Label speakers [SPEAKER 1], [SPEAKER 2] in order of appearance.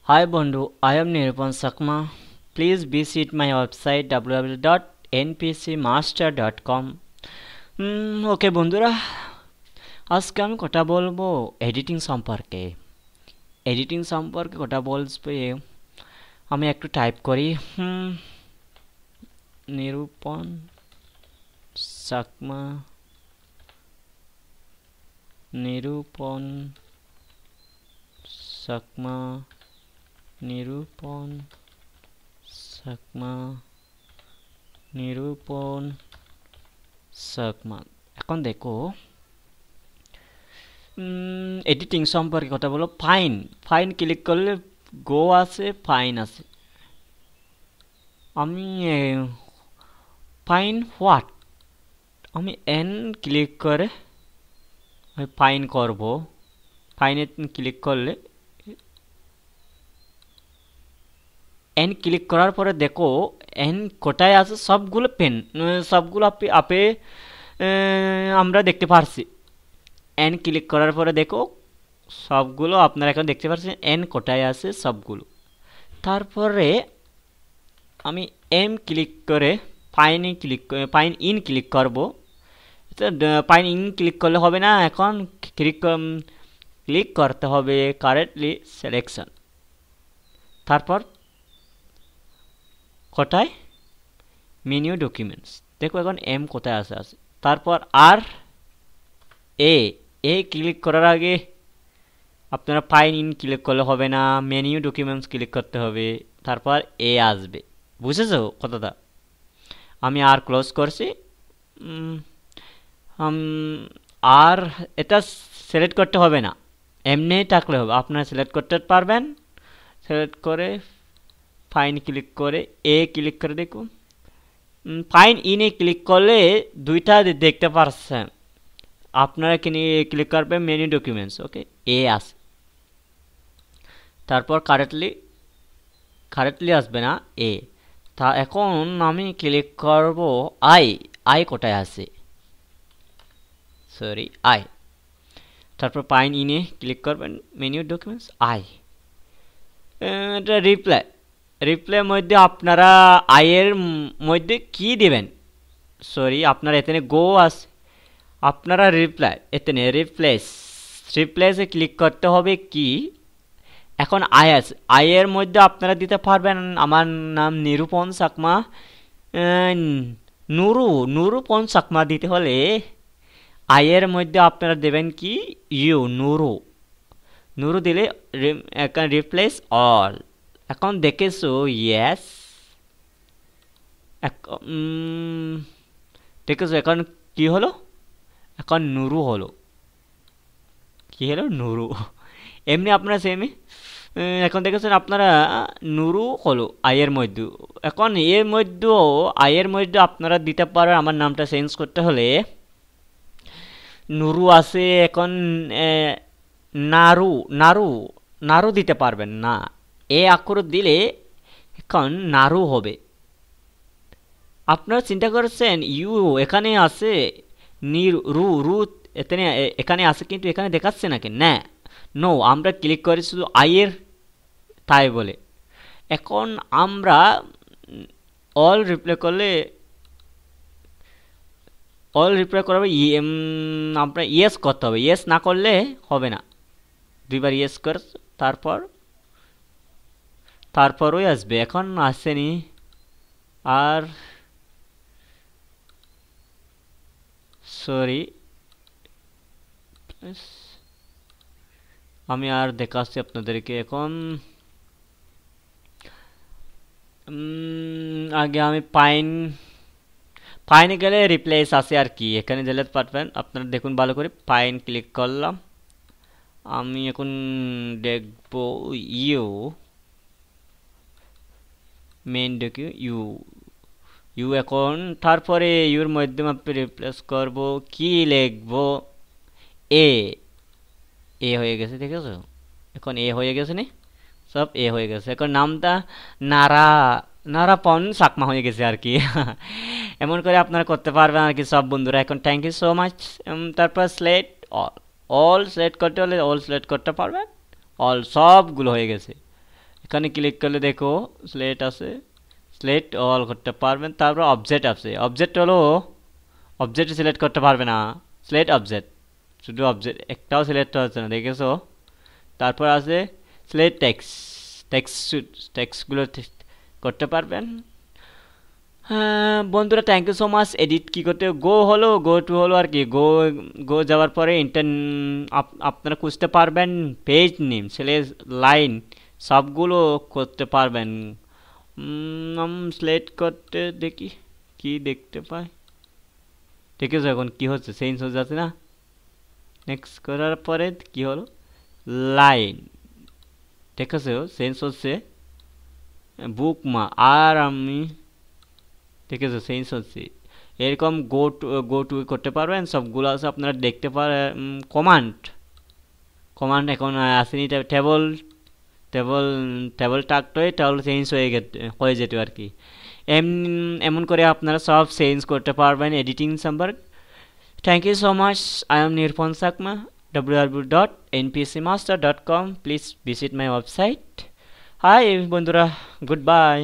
[SPEAKER 1] Hi Bondu, I am Nirupam Sakma. Please visit my website www.npcmaster.com. ওকে বন্ধুরা, আজকে আমি কথা বলবো এডিটিং সম্পর্কে কথা বলবো। আমি একটু টাইপ করি নিরূপণ সাকমা নিরূপণ সাকমা নিরূপণ সাকমা নিরূপণ সাকমা। এখন দেখো এডিটিং সম্পর্কে কথা বলো। ফাইন ক্লিক করলে গো আছে, ফাইন আছে। আমি ফাইন হোয়াট, আমি এন ক্লিক করে আমি ফাইন করব। ফাইনে ক্লিক করলে এন ক্লিক করার পরে দেখো এন কোথায় আছে, সবগুলো আপে আমরা দেখতে পারছি। এন ক্লিক করার পরে দেখো সবগুলো আপনারা এখন দেখতে পাচ্ছেন এন কোথায় আছে সবগুলো। তারপরে আমি এম ক্লিক করে ফাইন ইন ক্লিক করব। ফাইন ইন ক্লিক করলে হবে না, এখন ক্লিক করতে হবে কারেক্টলি সিলেকশন। তারপর কোথায় মেনু ডকুমেন্টস, দেখো এখন এম কোথায় আছে। তারপর আর এ ক্লিক করার আগে আপনারা ফাইন ইন ক্লিক করলে হবে না, মেনু ডকুমেন্টস ক্লিক করতে হবে, তারপর এ আসবে। বুঝেছো কথাটা? আমি আর ক্লোজ করছি। আর এটা সিলেক্ট করতে হবে না, এমনি থাকলে হবে। আপনারা সিলেক্ট করতে পারবেন। সিলেক্ট করে ফাইন ক্লিক করে এ ক্লিক করে দেখুন। ফাইন ইনে ক্লিক করলে দুইটা দেখতে পারছেন। আপনারা ক্লিক করবেন মেনু ডকুমেন্টস, ওকে, এ আসে। তারপর কারেক্টলি আসবে না, এ। তা এখন আমি ক্লিক করব আই কোথায় আছে, সরি আই। তারপর ফাইন ইনে ক্লিক করবেন মেনু ডকুমেন্টস আই। এটা রিপ্লাই মধ্যে আপনারা আয়ের মধ্যে কি দিবেন, সরি আপনারা এখানে গো আছে, আপনারা এখানে রিপ্লেসে ক্লিক করতে হবে কি। এখন আয়ের মধ্যে আপনারা দিতে পারবেন আমার নাম নিরূপণ সাকমা, নুরুপন সাকমা দিতে হলে আয়ের মধ্যে আপনারা দেবেন কি নুরু দিলে এখন রিপ্লেস অল। এখন দেখেছো ইয়েস, দেখেছো এখন কি হলো, এখন নুরু হলো। কি হলো, নুরু। এমনি আপনারা সেমই এখন দেখেছেন আপনারা নুরু হলো আয়ের মধ্যে। এখন আয়ের মধ্যে আপনারা দিতে পারেন আমার নামটা চেঞ্জ করতে হলে নুরু আছে, এখন নারু দিতে পারবেন না, এ অক্ষর দিলে এখন নারু হবে। আপনারা চিন্তা করছেন ইউ এখানে আছে, রু এখানে আছে, কিন্তু এখানে দেখাচ্ছে নাকি না, নো, আমরা ক্লিক করি শুধু আয়ের, তাই বলে। এখন আমরা অল রিপ্লাই করবে আপনার ইয়েস করতে হবে, ইয়েস না করলে হবে না। দুইবার ইয়েস কর, তারপরই আসবে। এখন আসেনি আর, সরি, আমি আর দেখাচ্ছি আপনাদেরকে। এখন আগে আমি ফাইনে গেলে রিপ্লেস আছে আর কি, এখানে দিলে পারবেন আপনারা। দেখুন ভালো করে, ফাইন ক্লিক করলাম। আমি এখন দেখব মেইন ডেকে ইউ এখন। তারপরে ইউর মাধ্যমে আপনি রিপ্লেস করব, কি লিখব, এ হয়ে গেছে, দেখেছো? এখন এ হয়ে গেছে নি, সব এ হয়ে গেছে। এখন নামটা নারাপন সাকমা হয়ে গেছে আর কি। এমন করে আপনারা করতে পারবেন আর কি সব বন্ধুরা। এখন থ্যাংক ইউ সো মাচ। তারপর অল সিলেক্ট করতে হলে অল সিলেক্ট করতে পারবেন, অল সবগুলো হয়ে গেছে। এখানে ক্লিক করলে দেখো স্লেট আছে, সিলেক্ট অল করতে পারবেন। তারপর অবজেক্ট আছে, অবজেক্ট হলো অবজেক্ট সিলেক্ট করতে পারবে না, সিলেক্ট অবজেক্ট, শুধু অবজেক্ট একটাও সিলেক্ট হচ্ছে না, দেখেছো। তারপর আছে সিলেক্ট টেক্সট, টেক্সট টেক্সটগুলো করতে পারবেন। হ্যাঁ বন্ধুরা, thank you so much. Edit কি করতে গো টু হলো আর কি, গো যাওয়ার পরে আপনারা খুঁজতে পারবেন পেজ নেম, স্লেজ, লাইন সবগুলো করতে পারবেন। সিলেক্ট করতে দেখি কি দেখতে পাই, দেখেছো এখন কি হচ্ছে, চেঞ্জ হয়ে যাচ্ছে না। নেক্সট করার পরে কি হলো, লাইন, দেখেছো চেঞ্জ হচ্ছে। বুকমা আর আমি, দেখেছো চেঞ্জ হচ্ছে। এরকম গো টু করতে পারবেন, সবগুলো আছে আপনারা দেখতে পারেন। কমান্ড, কমান্ড এখন আসেনি, টেবল টেবল টেবল টাকটোই টেবল চেঞ্জ হয়ে যেত আর কি। এমন করে আপনারা সব চেঞ্জ করতে পারবেন এডিটিং সম্পর্ক। Thank you so much. I am Nirpon Sakma, www.npcmaster.com. Please visit my website. Hi বন্ধুরা, গুড বাই।